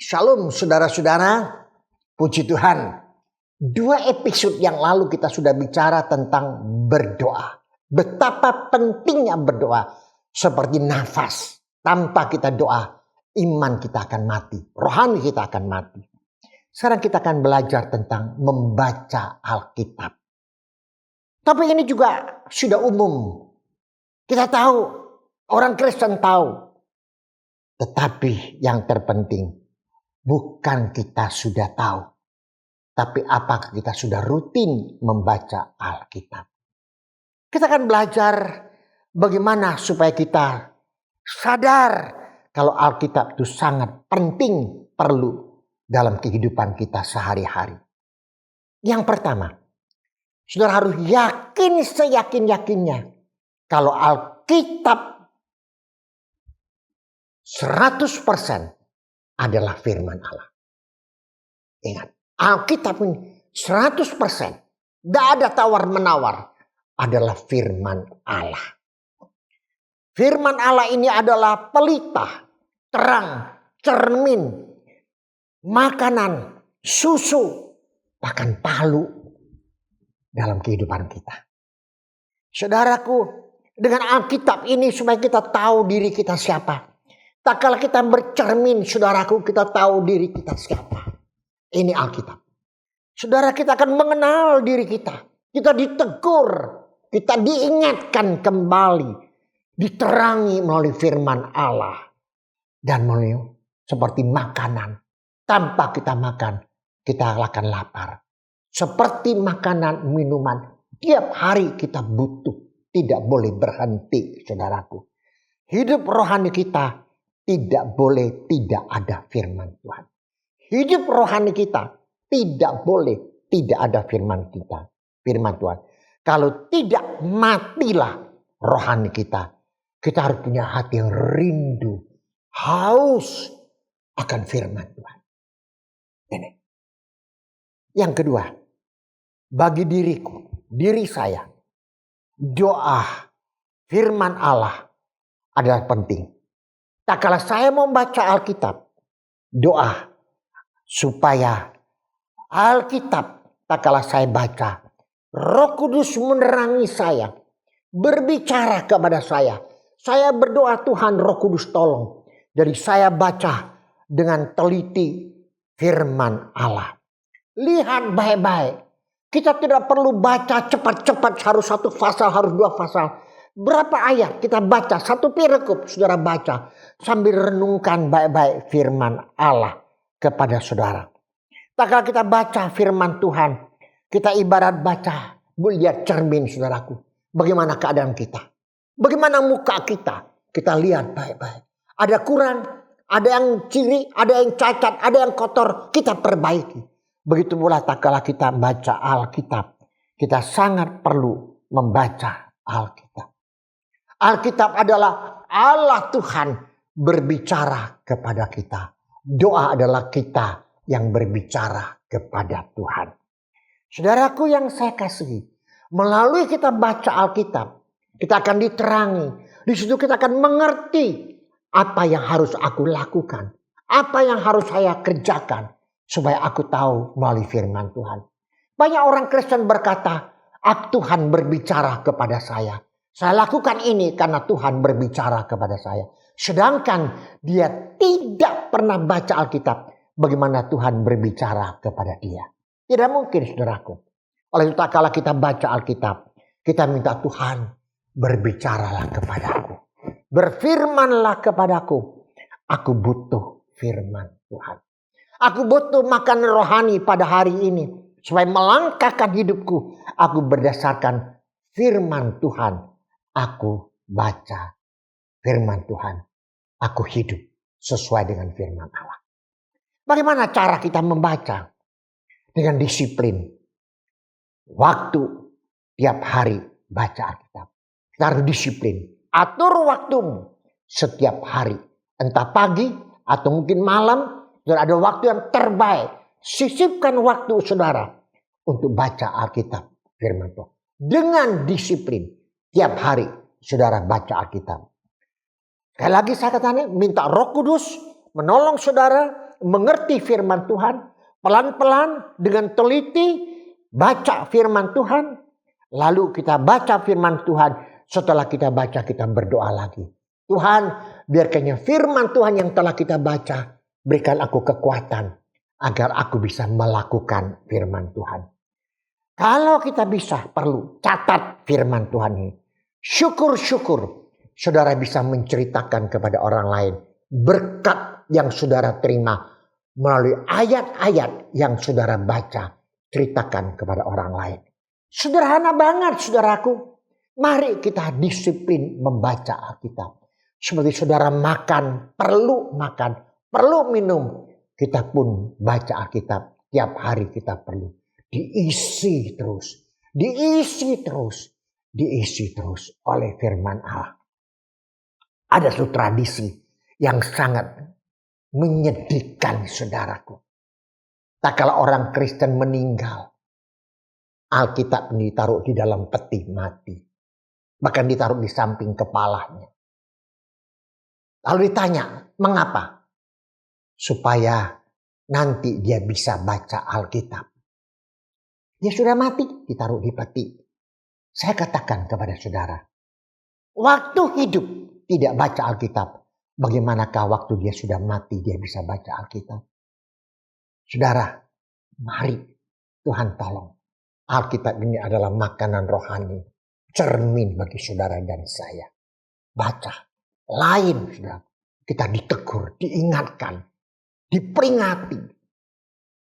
Shalom saudara-saudara, puji Tuhan. 2 episode yang lalu kita sudah bicara tentang berdoa. Betapa pentingnya berdoa, seperti nafas. Tanpa kita doa, iman kita akan mati, rohani kita akan mati. Sekarang kita akan belajar tentang membaca Alkitab. Tapi ini juga sudah umum. Kita tahu, orang Kristen tahu. Tetapi yang terpenting, bukan kita sudah tahu, tapi apakah kita sudah rutin membaca Alkitab. Kita akan belajar bagaimana supaya kita sadar kalau Alkitab itu sangat penting, perlu dalam kehidupan kita sehari-hari. Yang pertama, saudara harus yakin seyakin-yakinnya kalau Alkitab 100% adalah firman Allah. Ingat, Alkitab ini 100%, tidak ada tawar-menawar, adalah firman Allah. Firman Allah ini adalah pelita, terang, cermin, makanan, susu, bahkan palu dalam kehidupan kita. Saudaraku, dengan Alkitab ini supaya kita tahu diri kita siapa. Tak kala kita bercermin, saudaraku, kita tahu diri kita siapa. Ini Alkitab. Saudara, kita akan mengenal diri kita. Kita ditegur, kita diingatkan kembali, diterangi melalui firman Allah. Dan melalui seperti makanan. Tanpa kita makan, kita akan lapar. Seperti makanan, minuman, tiap hari kita butuh. Tidak boleh berhenti, saudaraku. Hidup rohani kita tidak boleh tidak ada firman Tuhan. Hidup rohani kita tidak boleh tidak ada firman kita, firman Tuhan. Kalau tidak, matilah rohani kita. Kita harus punya hati yang rindu, haus akan firman Tuhan. Ini. Yang kedua, bagi diriku, diri saya, doa firman Allah adalah penting. Tak kala saya membaca Alkitab, doa supaya Alkitab tak kala saya baca, Roh Kudus menerangi saya, berbicara kepada saya. Saya berdoa, Tuhan Roh Kudus tolong. Jadi saya baca dengan teliti firman Allah. Lihat baik-baik. Kita tidak perlu baca cepat-cepat, harus 1 pasal, harus 2 pasal. Berapa ayat kita baca, 1 perikop saudara baca. Sambil renungkan baik-baik firman Allah kepada saudara. Tak kala kita baca firman Tuhan, kita ibarat baca, lihat cermin saudaraku. Bagaimana keadaan kita? Bagaimana muka kita? Kita lihat baik-baik. Ada kurang, ada yang ciri, ada yang cacat, ada yang kotor, kita perbaiki. Begitu pula tak kala kita baca Alkitab, kita sangat perlu membaca Alkitab. Alkitab adalah Allah Tuhan berbicara kepada kita. Doa adalah kita yang berbicara kepada Tuhan. Saudaraku yang saya kasihi, melalui kita baca Alkitab, kita akan diterangi. Di situ kita akan mengerti apa yang harus aku lakukan, apa yang harus saya kerjakan supaya aku tahu melalui firman Tuhan. Banyak orang Kristen berkata, Tuhan berbicara kepada saya. Saya lakukan ini karena Tuhan berbicara kepada saya. Sedangkan dia tidak pernah baca Alkitab. Bagaimana Tuhan berbicara kepada dia. Tidak mungkin saudaraku. Oleh itu tak kala kita baca Alkitab. Kita minta Tuhan berbicaralah kepadaku. Berfirmanlah kepadaku. Aku butuh firman Tuhan. Aku butuh makan rohani pada hari ini. Supaya melangkahkan hidupku. Aku berdasarkan firman Tuhan. Aku baca firman Tuhan. Aku hidup sesuai dengan firman Allah. Bagaimana cara kita membaca? Dengan disiplin. Waktu tiap hari baca Alkitab. Kita harus disiplin. Atur waktumu setiap hari. Entah pagi atau mungkin malam. Dan ada waktu yang terbaik. Sisipkan waktu saudara untuk baca Alkitab firman Tuhan. Dengan disiplin. Tiap hari saudara baca Alkitab. Sekali lagi saya katakan, minta Roh Kudus menolong saudara mengerti firman Tuhan. Pelan-pelan dengan teliti baca firman Tuhan. Lalu kita baca firman Tuhan. Setelah kita baca, kita berdoa lagi. Tuhan, biarkannya firman Tuhan yang telah kita baca, berikan aku kekuatan agar aku bisa melakukan firman Tuhan. Kalau kita bisa, perlu catat firman Tuhan ini. Syukur-syukur saudara bisa menceritakan kepada orang lain berkat yang saudara terima melalui ayat-ayat yang saudara baca, ceritakan kepada orang lain. Sederhana banget saudaraku. Mari kita disiplin membaca Alkitab. Seperti saudara makan, perlu minum. Kita pun baca Alkitab. Tiap hari kita perlu. Diisi terus oleh firman Allah. Ada suatu tradisi yang sangat menyedihkan saudaraku. Tak kala orang Kristen meninggal, Alkitab ditaruh di dalam peti mati. Bahkan ditaruh di samping kepalanya. Lalu ditanya, mengapa? Supaya nanti dia bisa baca Alkitab. Dia sudah mati, ditaruh di peti. Saya katakan kepada saudara, waktu hidup tidak baca Alkitab. Bagaimanakah waktu dia sudah mati dia bisa baca Alkitab? Saudara, mari Tuhan tolong. Alkitab ini adalah makanan rohani. Cermin bagi saudara dan saya. Baca. Lain saudara. Kita ditegur, diingatkan, diperingati,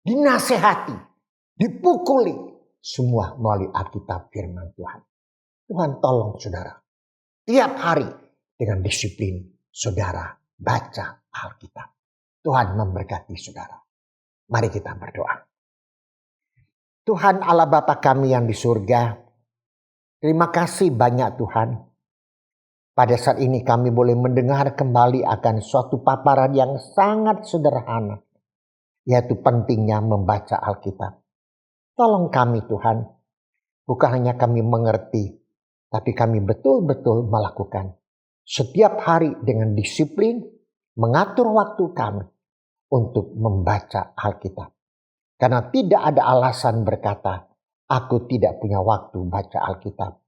dinasehati, dipukuli. Semua melalui Alkitab firman Tuhan. Tuhan tolong saudara. Tiap hari dengan disiplin saudara baca Alkitab. Tuhan memberkati saudara. Mari kita berdoa. Tuhan Allah Bapa kami yang di surga. Terima kasih banyak Tuhan. Pada saat ini kami boleh mendengar kembali akan suatu paparan yang sangat sederhana. Yaitu pentingnya membaca Alkitab. Tolong kami Tuhan. Bukan hanya kami mengerti. Tapi kami betul-betul melakukan. Setiap hari dengan disiplin mengatur waktu kami untuk membaca Alkitab. Karena tidak ada alasan berkata, aku tidak punya waktu baca Alkitab.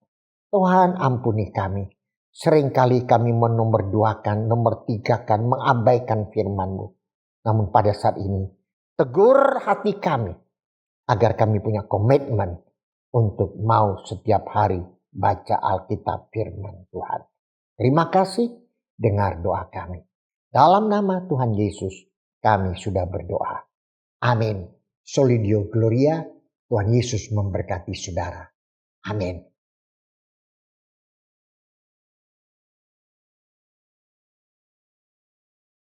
Tuhan ampuni kami. Seringkali kami menomorduakan, nomortigakan, mengabaikan firman-Mu. Namun pada saat ini, tegur hati kami agar kami punya komitmen untuk mau setiap hari baca Alkitab firman Tuhan. Terima kasih, dengar doa kami. Dalam nama Tuhan Yesus, kami sudah berdoa. Amin. Solidio Gloria, Tuhan Yesus memberkati saudara. Amin.